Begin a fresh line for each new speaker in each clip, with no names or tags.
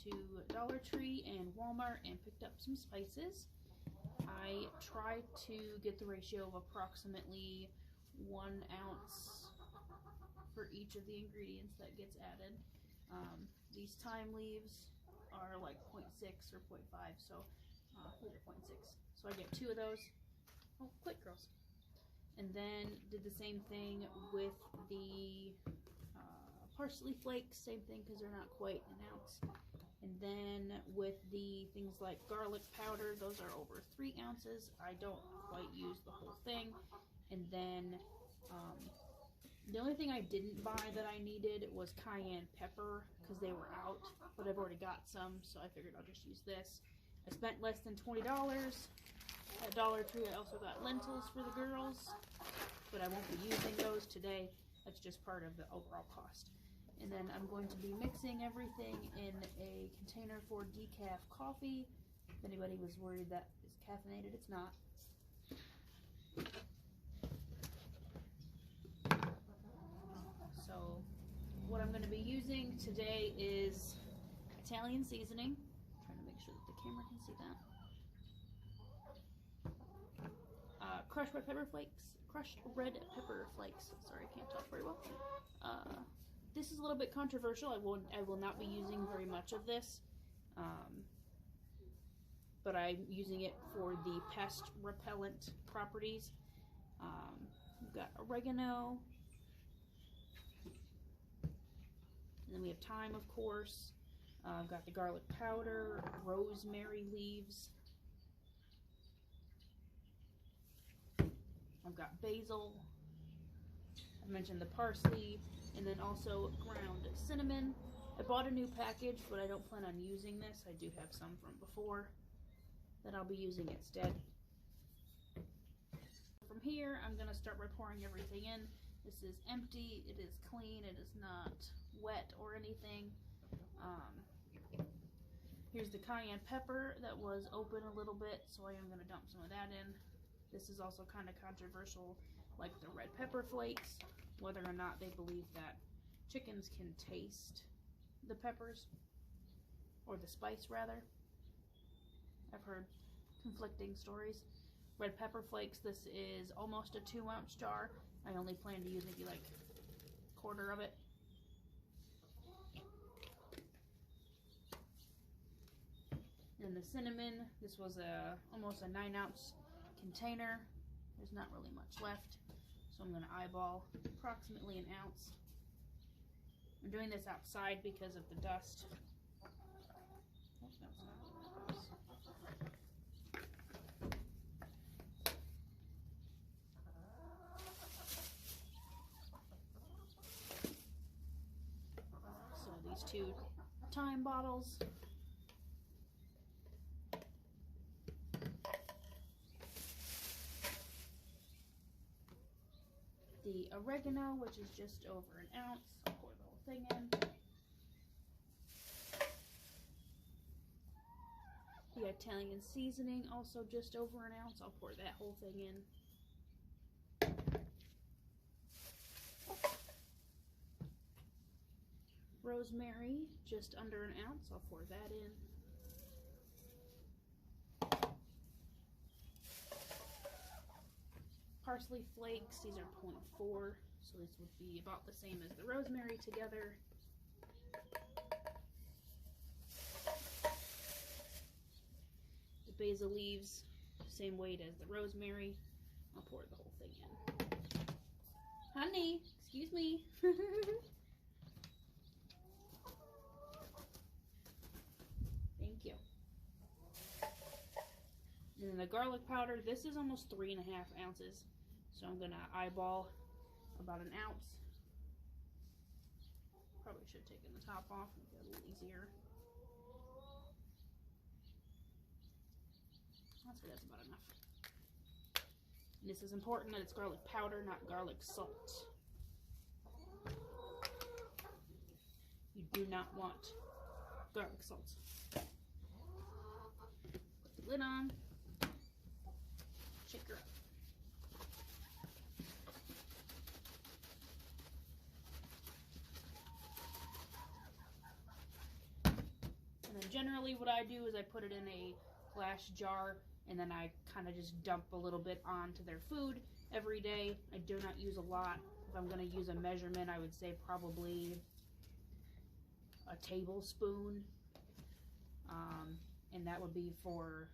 to Dollar Tree and Walmart and picked up some spices. I try to get the ratio of approximately 1 ounce for each of the ingredients that gets added. These thyme leaves are like 0.6 or 0.5, so these are 0.6. So I get 2 of those. Oh, quick girls. And then did the same thing with the parsley flakes, same thing because they're not quite an ounce. And then with the things like garlic powder, those are over 3 ounces. I don't quite use the whole thing. And then the only thing I didn't buy that I needed was cayenne pepper because they were out, but I've already got some, so I figured I'll just use this. I spent less than $20 at Dollar Tree. I also got lentils for the girls, but I won't be using those today. That's just part of the overall cost. And then I'm going to be mixing everything in a container for decaf coffee. If anybody was worried that it's caffeinated, it's not. So what I'm going to be using today is Italian seasoning. I'm trying to make sure that the camera can see that. Crushed red pepper flakes. Sorry, I can't talk very well. This is a little bit controversial. I will not be using very much of this, but I'm using it for the pest repellent properties. We've got oregano, and then we have thyme, of course. I've got the garlic powder, rosemary leaves. I've got basil. I mentioned the parsley, and then also ground cinnamon. I bought a new package, but I don't plan on using this. I do have some from before that I'll be using instead. From here, I'm going to start by pouring everything in. This is empty, it is clean, it is not wet or anything. Here's the cayenne pepper that was open a little bit, so I am going to dump some of that in. This is also kind of controversial, like the red pepper flakes, whether or not they believe that chickens can taste the peppers, or the spice rather. I've heard conflicting stories. Red pepper flakes, this is almost a 2-ounce jar. I only plan to use maybe like a quarter of it. And the cinnamon, this was almost a 9-ounce container. There's not really much left, so I'm going to eyeball approximately an ounce. I'm doing this outside because of the dust. Oh, no, it's not. So these 2 thyme bottles. The oregano, which is just over an ounce. I'll pour the whole thing in. The Italian seasoning, also just over an ounce. I'll pour that whole thing in. Rosemary, just under an ounce. I'll pour that in. Parsley flakes, these are 0.4, so this would be about the same as the rosemary together. The basil leaves, same weight as the rosemary. I'll pour the whole thing in. Honey, excuse me. Thank you. And then the garlic powder, this is almost 3.5 ounces. So I'm going to eyeball about an ounce. Probably should have taken the top off, make it a little easier. I'll say that's about enough. And this is important that it's garlic powder, not garlic salt. You do not want garlic salt. Put the lid on. Shake her up. And then generally what I do is I put it in a glass jar, and then I kind of just dump a little bit onto their food every day. I do not use a lot. If I'm going to use a measurement, I would say probably a tablespoon, and that would be for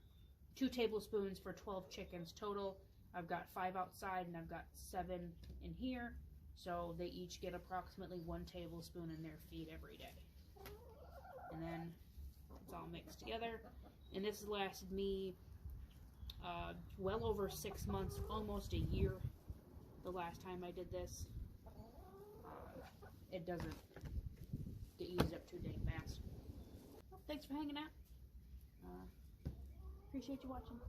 2 tablespoons for 12 chickens total. I've got 5 outside and I've got 7 in here, so they each get approximately 1 tablespoon in their feed every day. And then it's all mixed together, and this has lasted me well over 6 months, almost a year the last time I did this. It doesn't get used up too dang fast. Well, thanks for hanging out. Appreciate you watching.